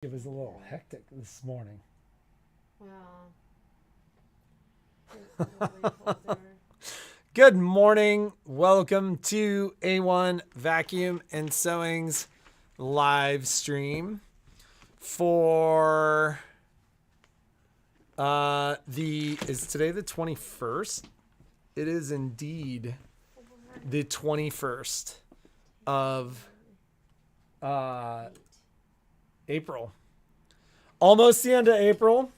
It was a little hectic this morning. Well, Good morning. Welcome to A1 Vacuum and Sewing's live stream for is today the 21st? It is indeed the 21st of April. Almost the end of April.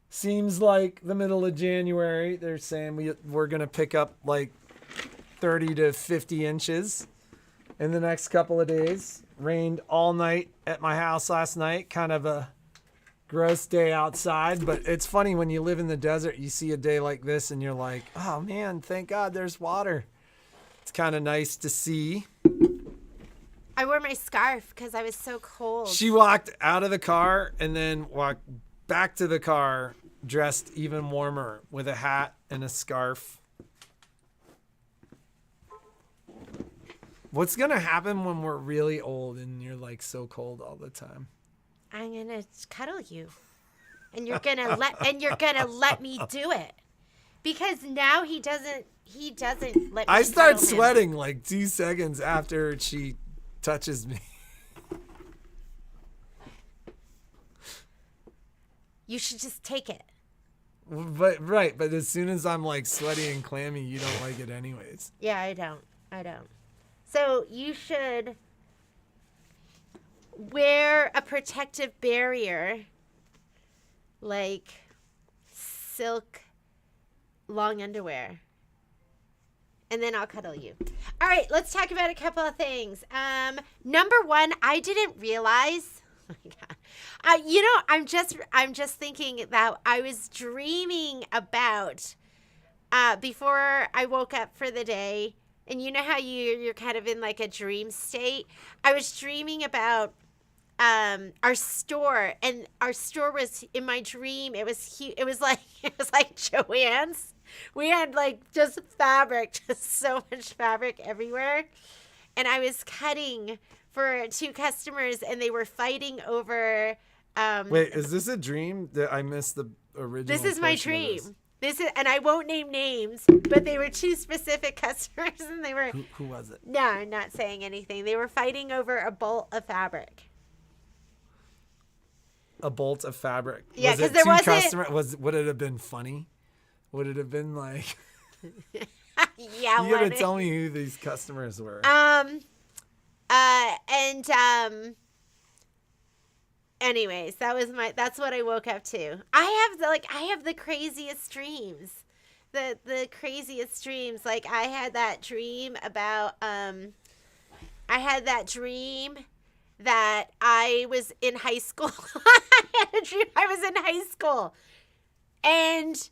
Seems like the middle of January. They're saying we're going to pick up like 30 to 50 inches in the next couple of days. Rained all night at my house last night. Kind of a gross day outside, but it's funny when you live in the desert, you see a day like this and you're like, oh man, thank God there's water. It's kind of nice to see. I wore my scarf because I was so cold. She walked out of the car and then walked back to the car dressed even warmer with a hat and a scarf. What's going to happen when we're really old and you're like so cold all the time? I'm going to cuddle you. And you're going to let me do it. Because now he doesn't let me I start cuddle him. sweating like 2 seconds after she touches me. You should just take it. But as soon as I'm like sweaty and clammy, you don't like it anyways. Yeah, I don't. So you should wear a protective barrier, like silk long underwear. And then I'll cuddle you. All right, let's talk about a couple of things. Number one, I didn't realize. Oh my God. I'm just thinking that I was dreaming about before I woke up for the day. And you know how you're kind of in like a dream state? I was dreaming about our store, and our store was in my dream. It was huge. It was like Joann's. We had like just fabric, just so much fabric everywhere. And I was cutting for 2 customers, and they were fighting over. Wait, is this a dream that I missed the original? This is my dream. And I won't name names, but they were 2 specific customers, and they were. Who was it? No, I'm not saying anything. They were fighting over a bolt of fabric. A bolt of fabric. Yeah, because there wasn't. Would it have been funny? Would it have been like? Yeah. You gotta tell me who these customers were. Anyways, that's what I woke up to. I have the craziest dreams. The craziest dreams. Like I had that dream about that I was in high school. I had a dream I was in high school. And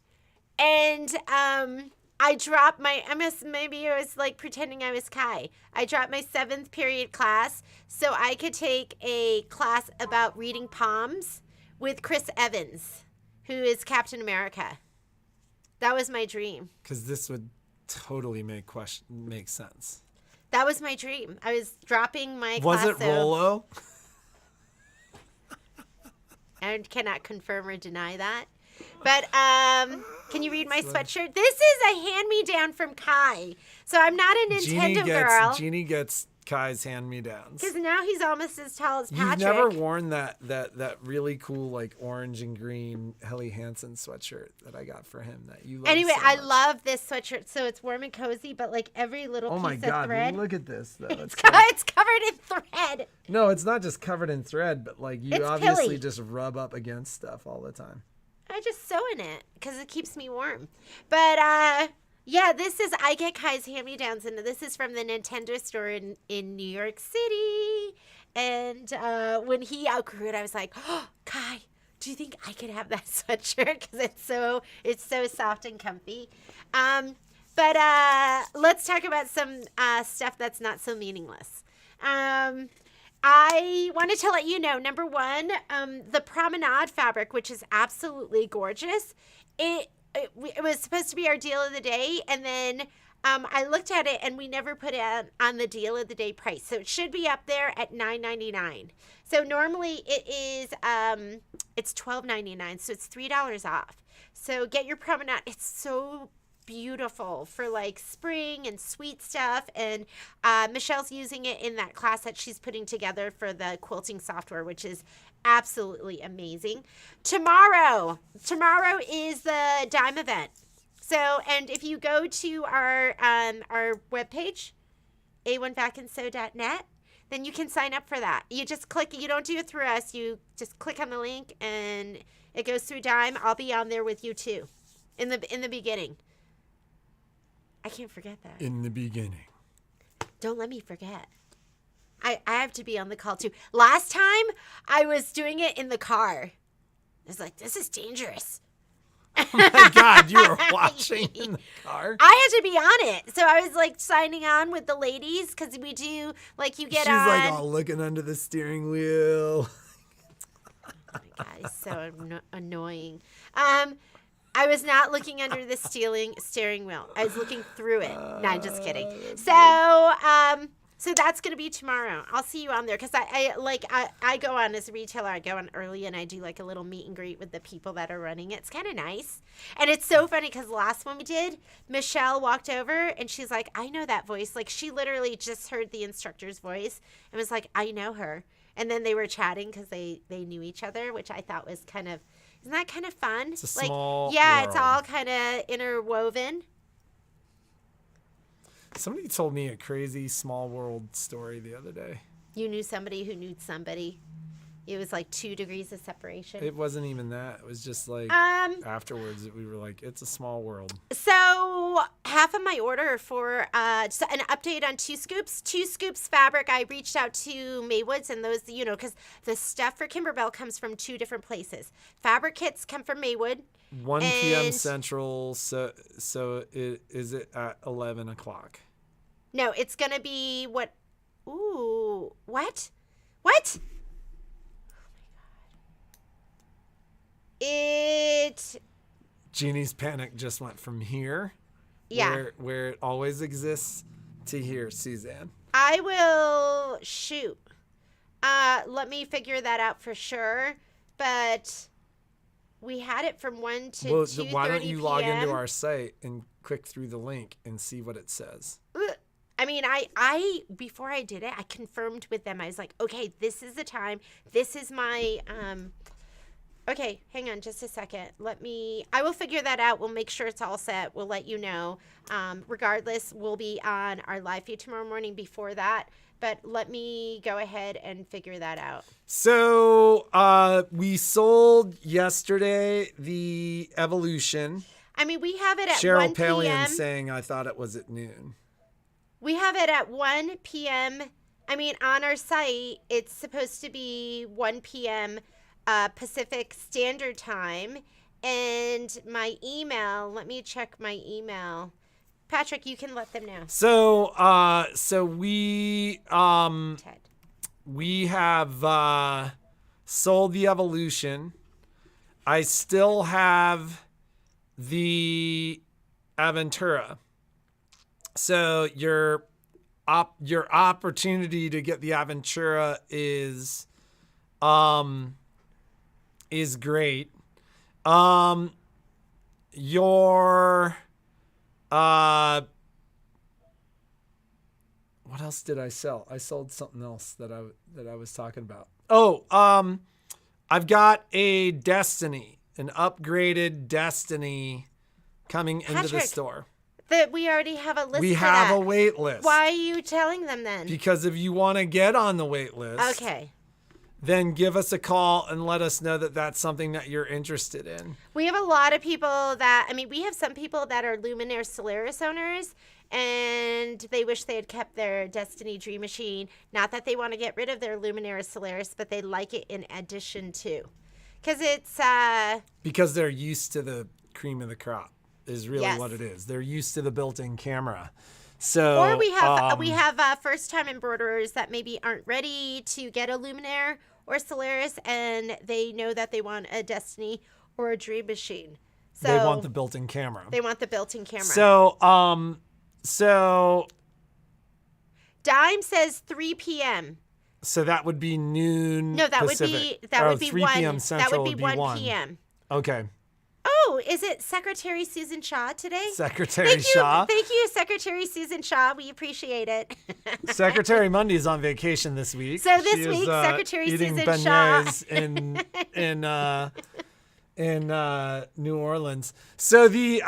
I dropped maybe I was like pretending I was Kai. I dropped my 7th period class so I could take a class about reading palms with Chris Evans, who is Captain America. That was my dream. Because this would totally make sense. That was my dream. I was dropping my Was class. it Rolo? I cannot confirm or deny that. But can you read my sweatshirt? This is a hand-me-down from Kai. So I'm not a Nintendo girl. Jeannie gets Kai's hand-me-downs. Because now he's almost as tall as Patrick. You've never worn that really cool like orange and green Helly Hansen sweatshirt that I got for him that you love. Anyway, so I much. love this sweatshirt. So it's warm and cozy, but like every little piece of thread. Look at this though. It's covered in thread. No, it's not just covered in thread, but like you It's obviously pilly. just rub up against stuff all the time. I just sew in it because it keeps me warm. But yeah, I get Kai's hand-me-downs, and this is from the Nintendo store in New York City. And when he outgrew it, I was like, oh, Kai, do you think I could have that sweatshirt? Because it's so soft and comfy. But let's talk about some stuff that's not so meaningless. I wanted to let you know, number one, the Promenade Fabric, which is absolutely gorgeous. It was supposed to be our deal of the day, and then I looked at it and we never put it on the deal of the day price. So it should be up there at $9.99. So normally it is it's $12.99. So it's $3 off. So get your Promenade. It's so beautiful for like spring and sweet stuff. And Michelle's using it in that class that she's putting together for the quilting software, which is absolutely amazing. Tomorrow is the dime event. So, and if you go to our webpage, a1vacandsew.net, then you can sign up for that. You just click, you don't do it through us. You just click on the link and it goes through Dime. I'll be on there with you too in the beginning. I can't forget that. In the beginning. Don't let me forget. I have to be on the call too. Last time I was doing it in the car. I was like, this is dangerous. Oh my God, you were watching in the car? I had to be on it. So I was like signing on with the ladies because we do, like you get She's on. like all looking under the steering wheel. Oh my God, it's so annoying. I was not looking under the steering wheel. I was looking through it. No, I'm just kidding. So that's going to be tomorrow. I'll see you on there because I go on as a retailer. I go on early and I do like a little meet and greet with the people that are running it. It's kind of nice. And it's so funny because the last one we did, Michelle walked over and she's like, I know that voice. Like she literally just heard the instructor's voice and was like, I know her. And then they were chatting because they knew each other, which I thought was kind of, isn't that kind of fun? It's a small world. It's all kind of interwoven. Somebody told me a crazy small world story the other day. You knew somebody who knew somebody. It was like 2 degrees of separation. It wasn't even that. It was just like afterwards we were like, it's a small world. So half of my order for an update on 2 Scoops. 2 Scoops fabric. I reached out to Maywoods and those, because the stuff for Kimberbell comes from 2 different places. Fabric kits come from Maywood. 1 p.m. Central. So is it at 11 o'clock? No, it's going to be what? Ooh, what? What? Jeannie's panic just went from here, where it always exists, to here, Suzanne. I will shoot. Let me figure that out for sure. But we had it from 1 to 2:30 why don't you PM. log into our site and click through the link and see what it says? I mean, I before I did it, I confirmed with them. I was like, okay, this is the time. This is my okay, hang on just a second. I will figure that out. We'll make sure it's all set. We'll let you know. Regardless, we'll be on our live feed tomorrow morning before that. But let me go ahead and figure that out. So we sold yesterday the Evolution. I mean, we have it at Cheryl 1 Pallion p.m. saying I thought it was at noon. We have it at 1 p.m. I mean, on our site, it's supposed to be 1 p.m. Pacific Standard Time. And my email, let me check my email. Patrick, you can let them know. So we have sold the Evolution. I still have the Aventura. So your opportunity to get the Aventura is great. What else did I sell? I sold something else that I was talking about. I've got a Destiny, an upgraded Destiny coming into the store. That we already have a list. We have a wait list. Why are you telling them then? Because if you want to get on the wait list, okay, then give us a call and let us know that that's something that you're interested in. We have a lot of people we have some people that are Luminaire Solaris owners, and they wish they had kept their Destiny Dream Machine. Not that they want to get rid of their Luminaire Solaris, but they like it in addition to. Because they're used to the cream of the crop is really what it is. They're used to the built-in camera. So, or we have first-time embroiderers that maybe aren't ready to get a Luminaire or Solaris, and they know that they want a Destiny or a Dream Machine. So they want the built-in camera. They want the built-in camera. So, So Dime says 3 p.m. So that would be noon. No, that Pacific. would be 3 1 p.m. Central That would be 1 p.m. Okay. Oh, is it Secretary Susan Shaw today? Secretary Shaw. Thank you, Secretary Susan Shaw. We appreciate it. Secretary Mundy is on vacation this week. So this week, Secretary eating Susan Shaw in New Orleans. So the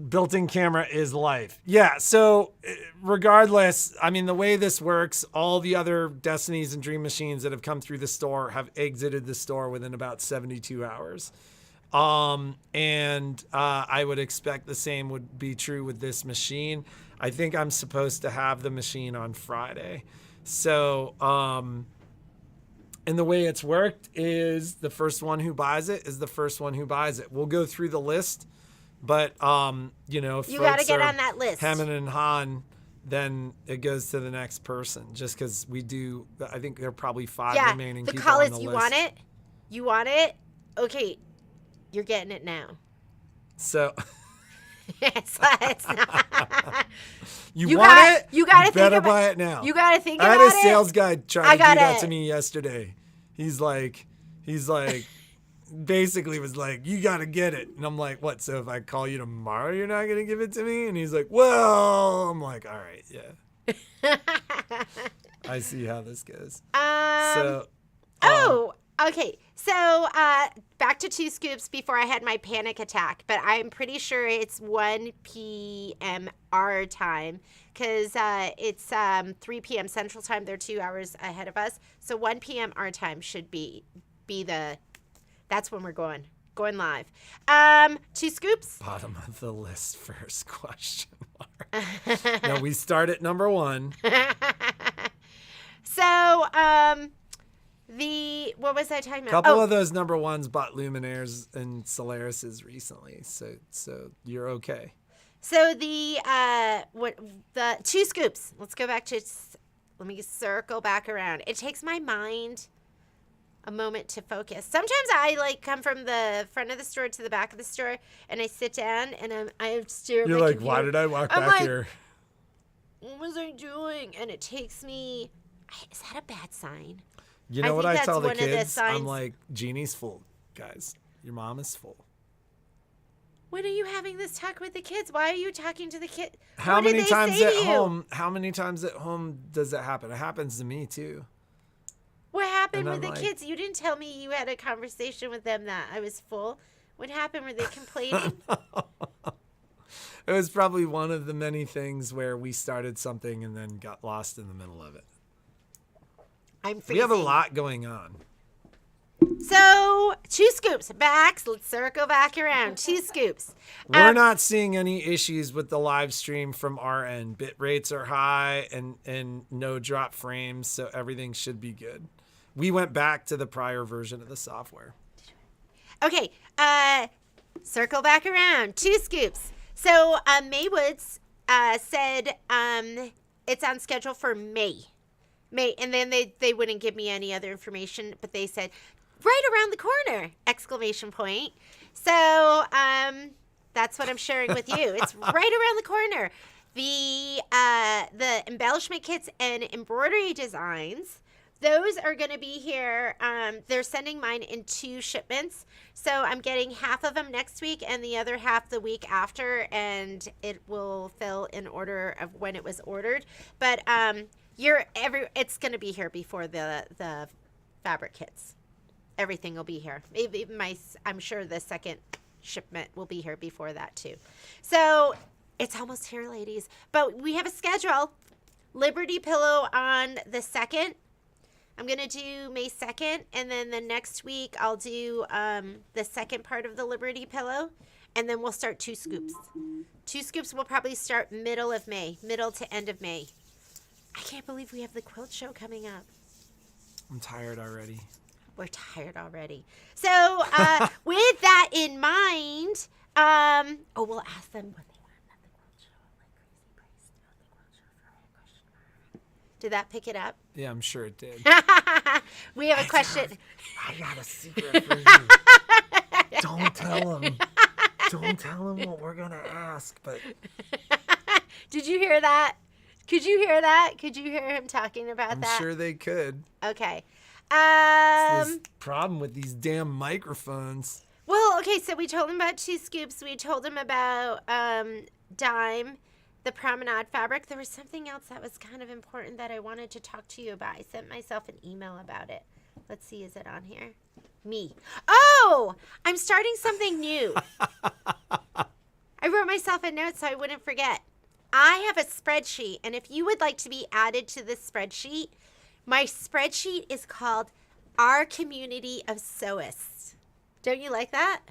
built-in camera is life. Yeah. So regardless, I mean, the way this works, all the other Destinies and Dream Machines that have come through the store have exited the store within about 72 hours. And I would expect the same would be true with this machine. I think I'm supposed to have the machine on Friday. So, and the way it's worked is the first one who buys it is the first one who buys it. We'll go through the list. But, you know, if you got to get on that list. Hemming and hawing, then it goes to the next person. Just because we do, I think there are probably 5 remaining people call on is, the you list. want it? You want it? Okay, you're getting it now. So it's not. you want it? You got to think better about, buy it now. You got to think I about it. had a sales guy try to do that to me yesterday. He's like, basically was like, you got to get it. And I'm like, what? So if I call you tomorrow, you're not going to give it to me? And he's like, well, I'm like, all right, yeah. I see how this goes. Okay. So back to 2 scoops before I had my panic attack, but I'm pretty sure it's 1 p.m. our time because it's 3 p.m. Central Time. They're 2 hours ahead of us. So 1 p.m. our time should be that's when we're going live. 2 scoops. Bottom of the list first question mark. No, we start at number 1. So, what was I talking about? A couple of those number 1s bought Luminaires and Solarises recently, so you're okay. So the 2 scoops. Let's go back to. Let me circle back around. It takes my mind a moment to focus. Sometimes I come from the front of the store to the back of the store, and I sit down and I stare at my computer. Why did I walk back here? What was I doing? And it takes me. Is that a bad sign? You know what I tell the one of the kids? signs. I'm like, Jeannie's full, guys. Your mom is full. When are you having this talk with the kids? Why are you talking to the kids? How many times at home? How many times at home does that happen? It happens to me too. What happened with the kids? You didn't tell me you had a conversation with them that I was full. What happened? Were they complaining? It was probably one of the many things where we started something and then got lost in the middle of it. I'm freezing. We have a lot going on. So, 2 scoops. Let's circle back around. 2 scoops. We're not seeing any issues with the live stream from our end. Bit rates are high and no drop frames, so everything should be good. We went back to the prior version of the software. Okay, circle back around. 2 scoops. So, Maywoods said it's on schedule for May, and then they wouldn't give me any other information, but they said right around the corner! Exclamation point. So that's what I'm sharing with you. It's right around the corner. The embellishment kits and embroidery designs, those are going to be here. They're sending mine in 2 shipments. So I'm getting half of them next week and the other half the week after, and it will fill in order of when it was ordered. But it's going to be here before the fabric kits. Everything will be here. I'm sure the second shipment will be here before that too. So it's almost here, ladies. But we have a schedule. Liberty Pillow on the 2nd. I'm going to do May 2nd. And then the next week I'll do the second part of the Liberty Pillow. And then we'll start 2 scoops. 2 scoops will probably start middle to end of May. I can't believe we have the quilt show coming up. I'm tired already. We're tired already. So with that in mind, we'll ask them what they want at the quilt show. Like crazy price at the quilt show for a question mark. Did that pick it up? Yeah, I'm sure it did. We have a question. I got a secret for you. Don't tell them. Don't tell him what we're going to ask, but... Did you hear that? Could you hear that? Could you hear him talking about that? I'm sure they could. Okay. It's this problem with these damn microphones. Well, okay, so we told him about 2 Scoops. We told him about Dime, the Promenade Fabric. There was something else that was kind of important that I wanted to talk to you about. I sent myself an email about it. Let's see, is it on here? Me. Oh, I'm starting something new. I wrote myself a note so I wouldn't forget. I have a spreadsheet, and if you would like to be added to this spreadsheet, my spreadsheet is called Our Community of Sewists. Don't you like that?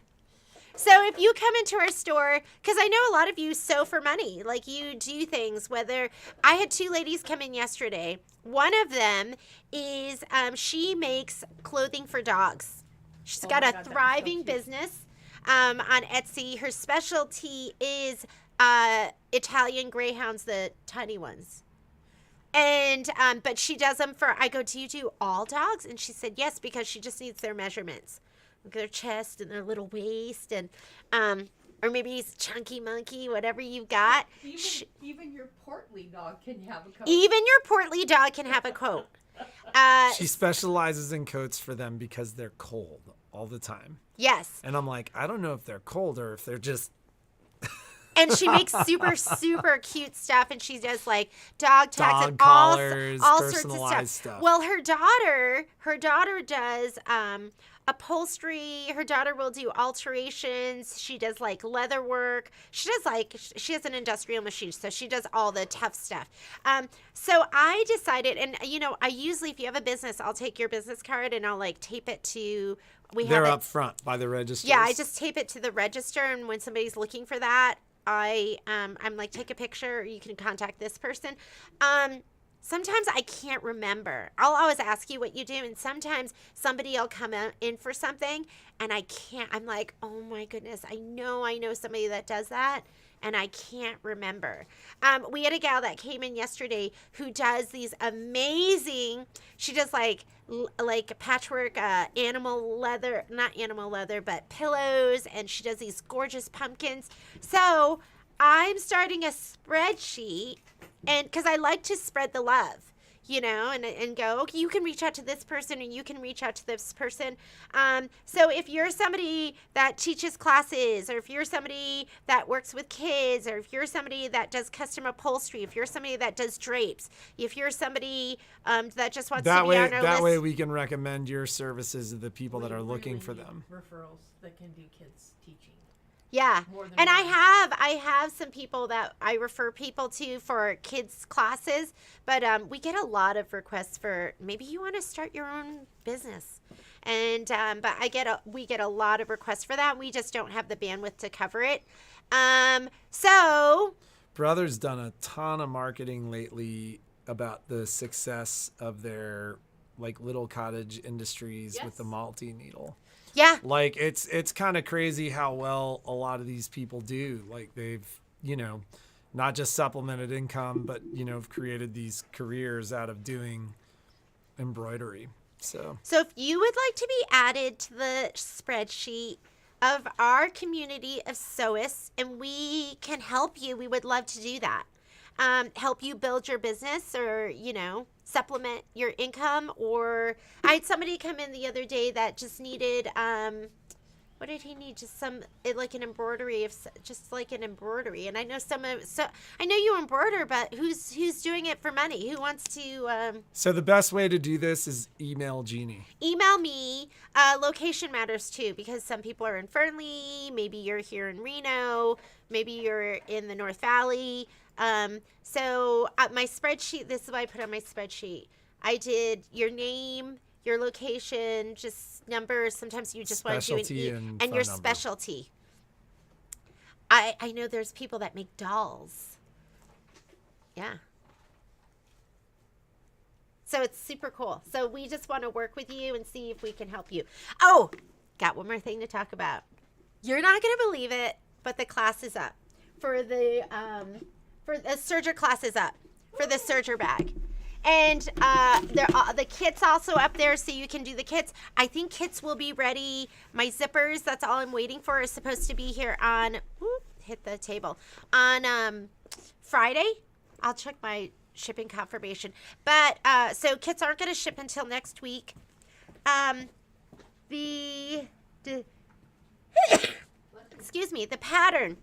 So if you come into our store, because I know a lot of you sew for money, like you do things, whether I had 2 ladies come in yesterday. One of them is, she makes clothing for dogs. She's got a thriving business on Etsy. Her specialty is Italian Greyhounds, the tiny ones. And, but she does them for, I go, do you do all dogs? And she said, yes, because she just needs their measurements. Their chest and their little waist and, or maybe he's chunky monkey, whatever you've got. Even your portly dog can have a coat. Even your portly dog can have a coat. She specializes in coats for them because they're cold all the time. Yes. And I'm like, I don't know if they're cold or if they're just... And she makes super, super cute stuff. And she does like dog tags and collars, all sorts of personalized stuff. stuff. Well, her daughter does upholstery. Her daughter will do alterations. She does like leather work. She has an industrial machine, so she does all the tough stuff. So I decided, and you know, I usually, if you have a business, I'll take your business card and I'll like tape it to. They're up front by the register. Yeah, I just tape it to the register, and when somebody's looking for that, I'm like, take a picture. Or you can contact this person. Sometimes I can't remember. I'll always ask you what you do, and sometimes somebody will come in for something, and I can't. I'm like, oh my goodness, I know somebody that does that, and I can't remember. We had a gal that came in yesterday who does these amazing. She does like patchwork, animal leather, not animal leather, but pillows, and she does these gorgeous pumpkins. So I'm starting a spreadsheet. And because I like to spread the love, you know, and go, okay, you can reach out to this person and you can reach out to this person. So if you're somebody that teaches classes, or if you're somebody that works with kids, or if you're somebody that does custom upholstery, if you're somebody that does drapes, if you're somebody that just wants to be on our list. That way we can recommend your services to the people that are looking for them. Referrals that can do kids teaching. Yeah, and I have some people that I refer people to for kids classes, but we get a lot of requests for maybe you want to start your own business, and but we get a lot of requests for that. We just don't have the bandwidth to cover it. So Brother's done a ton of marketing lately about the success of their like little cottage industries with the multi-needle. Yeah. Like it's kind of crazy how well a lot of these people do. Like they've, you know, not just supplemented income, but, you know, have created these careers out of doing embroidery. So if you would like to be added to the spreadsheet of our community of sewists, and we can help you, we would love to do that. Help you build your business, or, you know, supplement your income. Or I had somebody come in the other day that just needed, what did he need? Just like an embroidery And I know I know you embroider, but who's doing it for money? Who wants to? So the best way to do this is email Jeannie. Email me. Location matters too, because some people are in Fernley. Maybe you're here in Reno. Maybe you're in the North Valley. So my spreadsheet, this is what I put on my spreadsheet. I did your name, your location, just numbers. Sometimes you just want to do and your specialty. I know there's people that make dolls. Yeah. So it's super cool. So we just want to work with you and see if we can help you. Oh, got one more thing to talk about. You're not going to believe it, but the class is up for the serger class is up for the serger bag. And the kits also up there, so you can do the kits. I think kits will be ready. My zippers, that's all I'm waiting for, is supposed to be here on, hit the table, on Friday. I'll check my shipping confirmation. But, so kits aren't going to ship until next week. Excuse me, the pattern.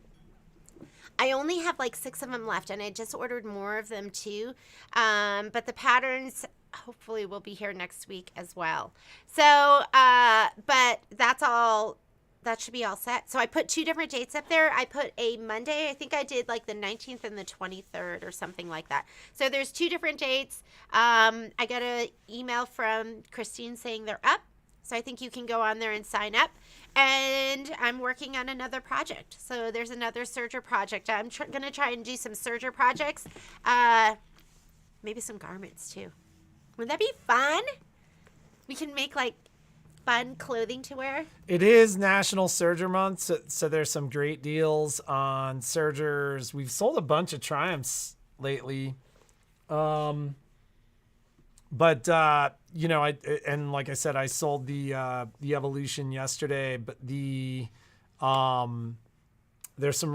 I only have like 6 of them left, and I just ordered more of them too. But the patterns hopefully will be here next week as well. So, but that's all. That should be all set. So I put 2 different dates up there. I put a Monday. I think I did like the 19th and the 23rd or something like that. So there's 2 different dates. I got an email from Christine saying they're up. So I think you can go on there and sign up. And I'm working on another project. So there's another serger project. I'm going to try and do some serger projects. Maybe some garments too. Wouldn't that be fun? We can make like fun clothing to wear. It is National Serger Month, so there's some great deals on sergers. We've sold a bunch of Triumphs lately. But you know, and like I said, I sold the Evolution yesterday, but there's some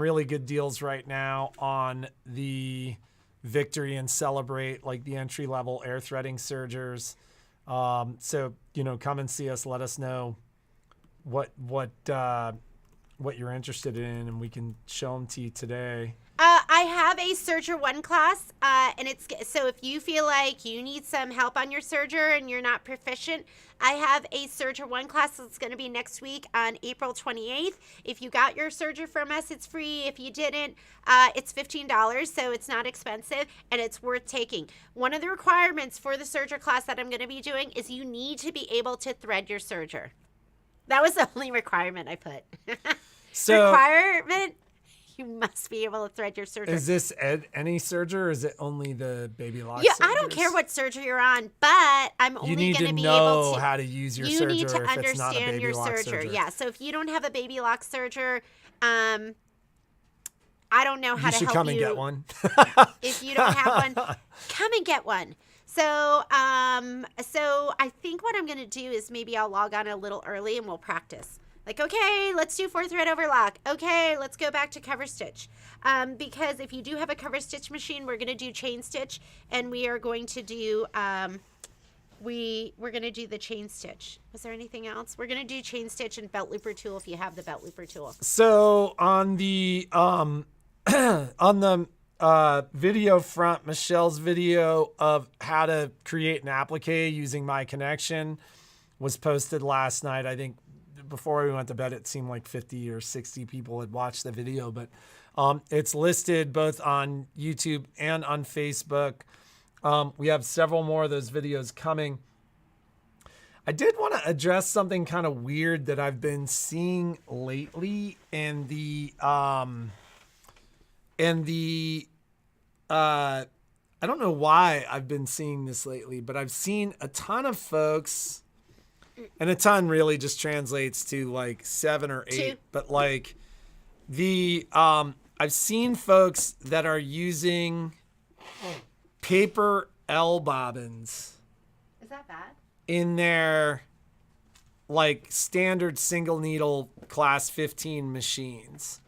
really good deals right now on the Victory and Celebrate, like the entry level air threading sergers. So you know, come and see us. Let us know what you're interested in, and we can show them to you today. I have a Serger 1 class, and it's so if you feel like you need some help on your serger and you're not proficient, I have a Serger 1 class that's going to be next week on April 28th. If you got your serger from us, it's free. If you didn't, it's $15, so it's not expensive, and it's worth taking. One of the requirements for the serger class that I'm going to be doing is you need to be able to thread your serger. That was the only requirement I put. So requirement? You must be able to thread your serger. Is this any serger, or is it only the baby lock? Yeah, sergers? I don't care what serger you're on, but I'm only going to be able to. You need to know how to use your serger. You need to if it's not a understand baby your lock serger. Yeah, so if you don't have a baby lock serger, I don't know how to help you. You should come and get one. If you don't have one, come and get one. So, so I think what I'm going to do is maybe I'll log on a little early and we'll practice. Like, okay, let's do 4-thread overlock. Okay, let's go back to cover stitch. Because if you do have a cover stitch machine, we're going to do chain stitch, and we are going to do we're going to do the chain stitch. Was there anything else? We're going to do chain stitch and belt looper tool if you have the belt looper tool. So on the on the video front, Michelle's video of how to create an applique using My Connection was posted last night. I think before we went to bed, it seemed like 50 or 60 people had watched the video, but it's listed both on YouTube and on Facebook. We have several more of those videos coming. I did want to address something kind of weird that I've been seeing lately in the I don't know why I've been seeing this lately, but I've seen a ton of folks. And a ton really just translates to like 7 or 8. 2. But like I've seen folks that are using paper L bobbins. Is that bad? In their like standard single needle class 15 machines.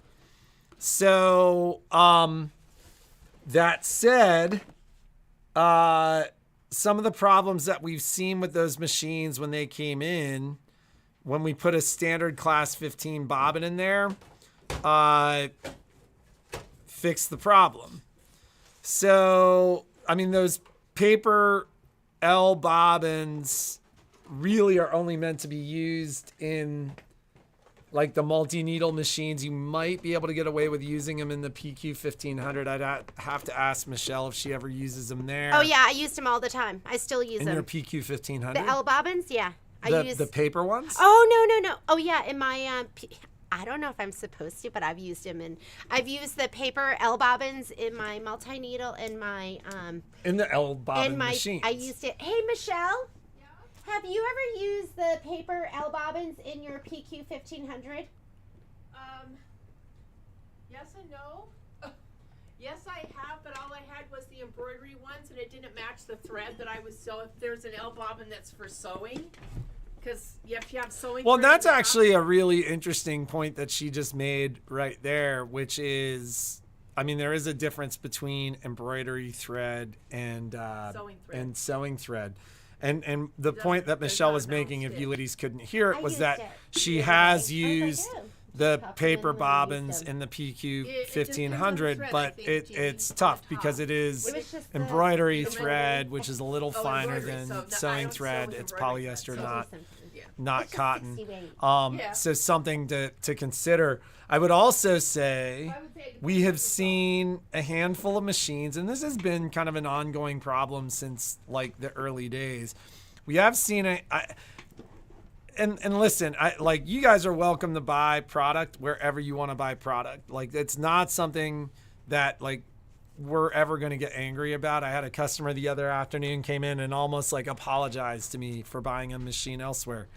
So that said, some of the problems that we've seen with those machines when they came in, when we put a standard class 15 bobbin in there, fixed the problem. So, I mean, those paper L bobbins really are only meant to be used in like the multi-needle machines. You might be able to get away with using them in the PQ 1500. I'd have to ask Michelle if she ever uses them there. Oh yeah, I used them all the time. I still use them. In your PQ 1500? The L bobbins, yeah. The paper ones? Oh no. Oh yeah, in my I don't know if I'm supposed to, but I've used them, and I've used the paper L bobbins in my multi-needle and my in the L bobbin machines. I used it. Hey Michelle. Have you ever used the paper L bobbins in your PQ 1500? Yes and no. Yes, I have, but all I had was the embroidery ones, and it didn't match the thread that I was sewing. If there's an L bobbin that's for sewing, because if you have sewing. Well, thread that's in the top- actually a really interesting point that she just made right there, which is, I mean, there is a difference between embroidery thread and sewing thread. And the point that Michelle was making, if you ladies couldn't hear it, was that she has used the paper bobbins in the PQ 1500, but it's tough because it is embroidery thread, which is a little finer than sewing thread. It's polyester, not cotton. So something to consider. I would also say we have seen a handful of machines, and this has been kind of an ongoing problem since like the early days. We have seen and listen, like, you guys are welcome to buy product wherever you want to buy product. Like, it's not something that like we're ever going to get angry about. I had a customer the other afternoon came in and almost like apologized to me for buying a machine elsewhere.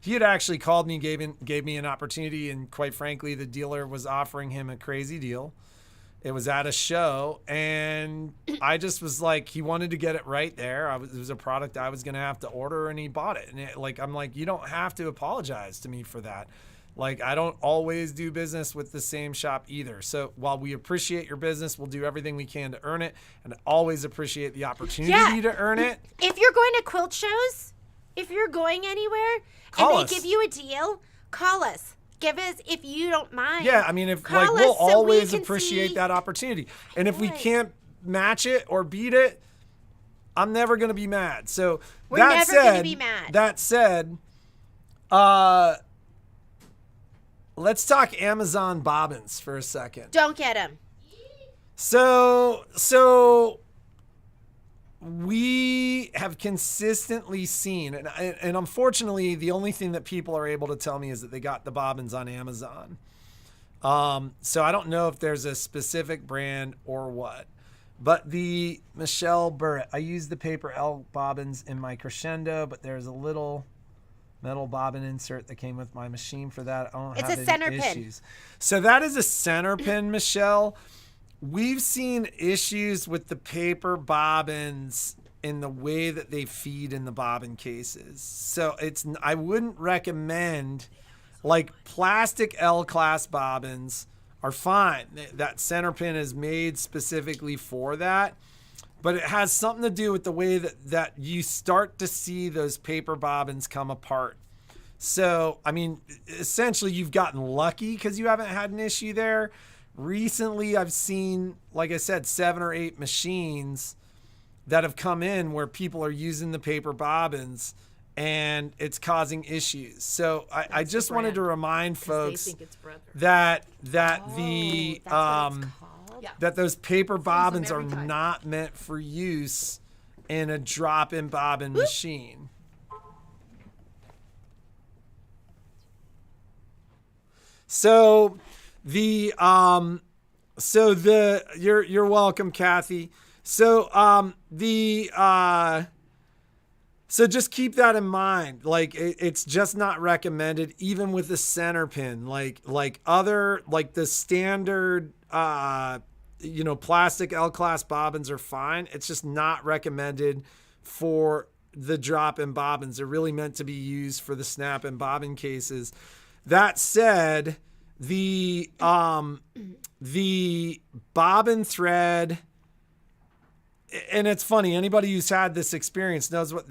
He had actually called me, gave me an opportunity, and quite frankly, the dealer was offering him a crazy deal. It was at a show, and I just was like, he wanted to get it right there. It was a product I was going to have to order, and he bought it. And I'm like, you don't have to apologize to me for that. Like, I don't always do business with the same shop either. So while we appreciate your business, we'll do everything we can to earn it, and always appreciate the opportunity to earn it. If you're going to quilt shows, if you're going anywhere, Call and us. they give you a deal, call us. Give us, if you don't mind. Yeah, I mean, if Call like, we'll us so we always can appreciate see- that opportunity. And if we Right. can't match it or beat it, I'm never going to be mad. So We're that never said, gonna be mad. That said, let's talk Amazon bobbins for a second. Don't get them. So we have consistently seen, and unfortunately, the only thing that people are able to tell me is that they got the bobbins on Amazon. So I don't know if there's a specific brand or what, but the Michelle Burrett, I use the paper L bobbins in my Crescendo, but there's a little metal bobbin insert that came with my machine for that. I don't It's have a any center pin. issues. So that is a center pin, Michelle. We've seen issues with the paper bobbins in the way that they feed in the bobbin cases. So I wouldn't recommend, like, plastic L-class bobbins are fine. That center pin is made specifically for that. But it has something to do with the way that you start to see those paper bobbins come apart. So, I mean, essentially you've gotten lucky because you haven't had an issue there. Recently, I've seen, like I said, 7 or 8 machines that have come in where people are using the paper bobbins and it's causing issues. So I just wanted to remind folks They think it's brother. that Oh, that's what it's called? Yeah. that those paper bobbins are every time. not meant for use in a drop-in bobbin machine. So you're welcome, Kathy. So so just keep that in mind. Like, it's just not recommended, even with the center pin. Like the standard plastic L-class bobbins are fine. It's just not recommended for the drop-in bobbins. They're really meant to be used for the snap-in bobbin cases. That said, the bobbin thread, and it's funny, anybody who's had this experience knows what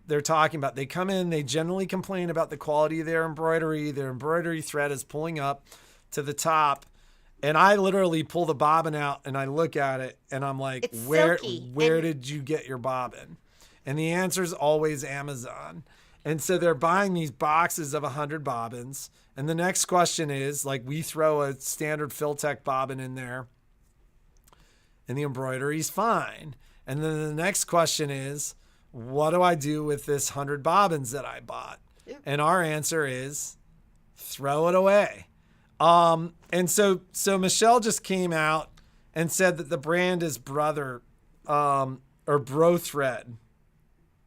they're talking about. They come in, they generally complain about the quality of their embroidery. Their embroidery thread is pulling up to the top, and I literally pull the bobbin out and I look at it and I'm like, It's where silky. did you get your bobbin? And the answer is always Amazon. And so they're buying these boxes of 100 bobbins. And the next question is, like, we throw a standard Filtech bobbin in there and the embroidery's fine. And then the next question is, what do I do with this 100 bobbins that I bought? And our answer is, throw it away. And so Michelle just came out and said that the brand is Brother, or Bro Thread.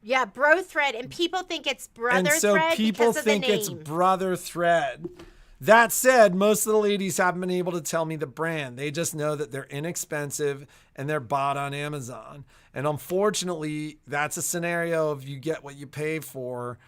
Yeah, bro thread, and people think it's brother And so thread people because of the think name. it's Brother Thread. That said, most of the ladies haven't been able to tell me the brand. They just know that they're inexpensive and they're bought on Amazon. And unfortunately, that's a scenario of you get what you pay for.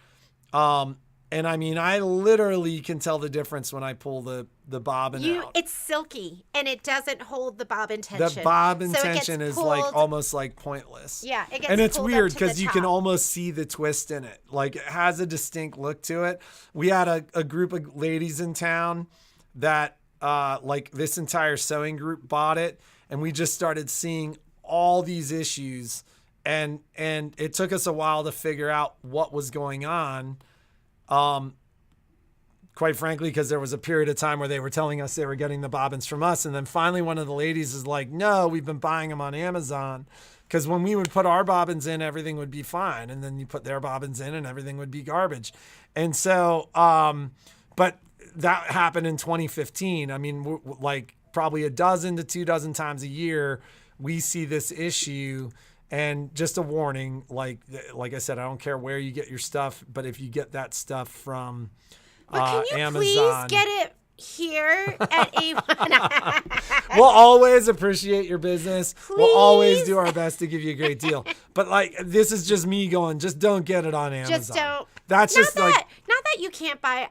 And I mean, I literally can tell the difference when I pull the bobbin out. It's silky and it doesn't hold the bobbin tension. The bobbin So it tension gets is pulled- like almost like pointless. Yeah, it gets and it's pulled up weird to the because you can top. almost see the twist in it. Like it has a distinct look to it. We had a group of ladies in town that like this entire sewing group bought it, and we just started seeing all these issues, and it took us a while to figure out what was going on. Quite frankly, because there was a period of time where they were telling us they were getting the bobbins from us. And then finally one of the ladies is like, no, we've been buying them on Amazon. Because when we would put our bobbins in, everything would be fine. And then you put their bobbins in and everything would be garbage. And so, but that happened in 2015. I mean, like probably a dozen to 24 times a year, we see this issue. And just a warning, like I said, I don't care where you get your stuff, but if you get that stuff from But can you Amazon, please get it here at A1? we'll always appreciate your business. We'll always Please. do our best to give you a great deal. But like, this is just me going, just don't get it on Amazon. Just don't. That's just not like, that you can't buy.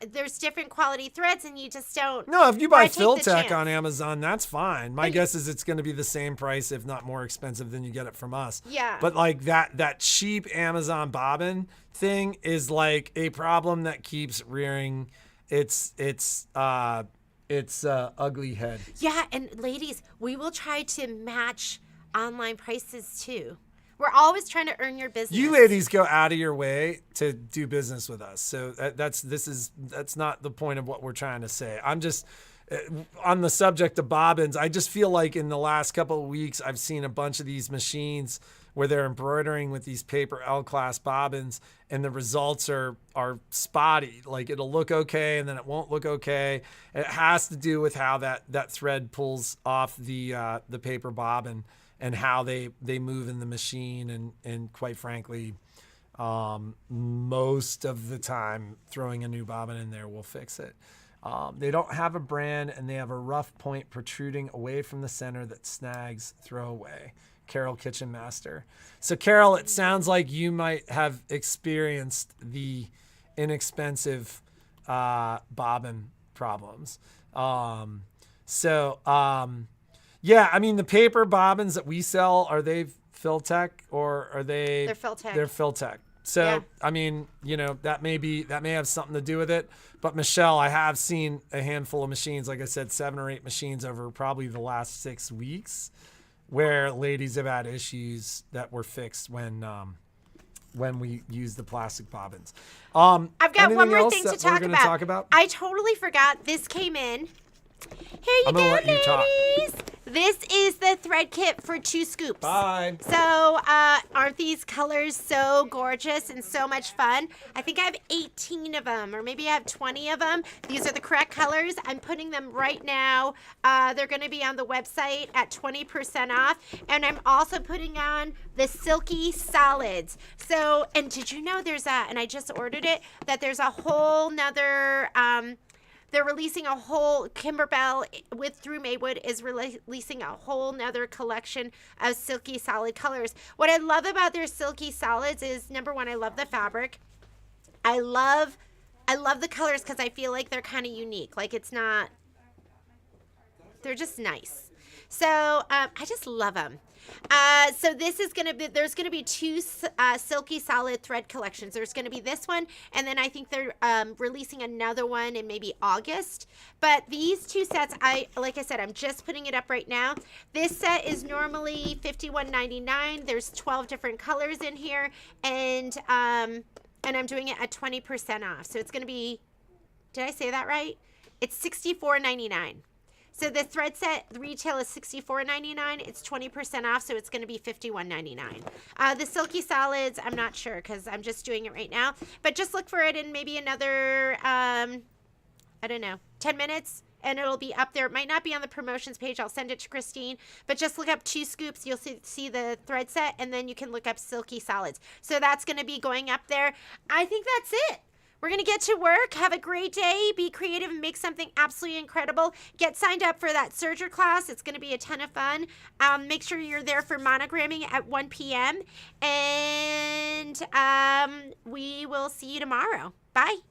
There's different quality threads, and you just don't. no, if you buy Why take the Filtech chance? on Amazon, that's fine. My guess is it's going to be the same price, if not more expensive than you get it from us. Yeah. But like that cheap Amazon bobbin thing is like a problem that keeps rearing its ugly head. Yeah, and ladies, we will try to match online prices too. We're always trying to earn your business. You ladies go out of your way to do business with us. So that's not the point of what we're trying to say. I'm just on the subject of bobbins. I just feel like in the last couple of weeks, I've seen a bunch of these machines where they're embroidering with these paper L-class bobbins, and the results are spotty. Like it'll look okay, and then it won't look okay. It has to do with how that thread pulls off the paper bobbin, and how they move in the machine, and quite frankly, most of the time throwing a new bobbin in there will fix it. They don't have a brand, and they have a rough point protruding away from the center that snags throwaway. Carol Kitchen Master. So Carol, it sounds like you might have experienced the inexpensive bobbin problems. Yeah, I mean, the paper bobbins that we sell, are they Filtech or are they? They're Filtech. They're Filtech. So, Yeah. I mean, that may have something to do with it. But Michelle, I have seen a handful of machines, like I said, 7 or 8 machines over probably the last 6 weeks, where ladies have had issues that were fixed when we use the plastic bobbins. I've got anything one more else thing that to talk we're gonna about. talk about? I totally forgot. This came in. Here you I'm go, gonna let you talk. ladies. This is the thread kit for 2 scoops. Bye. So, aren't these colors so gorgeous and so much fun? I think I have 18 of them, or maybe I have 20 of them. These are the correct colors. I'm putting them right now. They're going to be on the website at 20% off. And I'm also putting on the Silky Solids. So, and did you know and I just ordered it, that there's a whole nother, they're releasing a whole, Kimberbell through Maywood is releasing a whole nother collection of Silky Solid colors. What I love about their Silky Solids is, number one, I love the fabric. I love the colors because I feel like they're kind of unique. Like they're just nice. So I just love them. So this is there's going to be 2 Silky Solid thread collections. There's going to be this one, and then I think they're releasing another one in maybe August. But these 2 sets, like I said, I'm just putting it up right now. This set is normally $51.99. There's 12 different colors in here, and I'm doing it at 20% off. So it's going to be, did I say that right? It's $64.99. So the thread set retail is $64.99. It's 20% off, so it's going to be $51.99. The Silky Solids, I'm not sure because I'm just doing it right now. But just look for it in maybe another, 10 minutes, and it'll be up there. It might not be on the promotions page. I'll send it to Christine. But just look up 2 scoops. You'll see the thread set, and then you can look up Silky Solids. So that's going to be going up there. I think that's it. we're going to get to work. Have a great day. Be creative and make something absolutely incredible. Get signed up for that serger class. It's going to be a ton of fun. Make sure you're there for monogramming at 1 p.m. And we will see you tomorrow. Bye.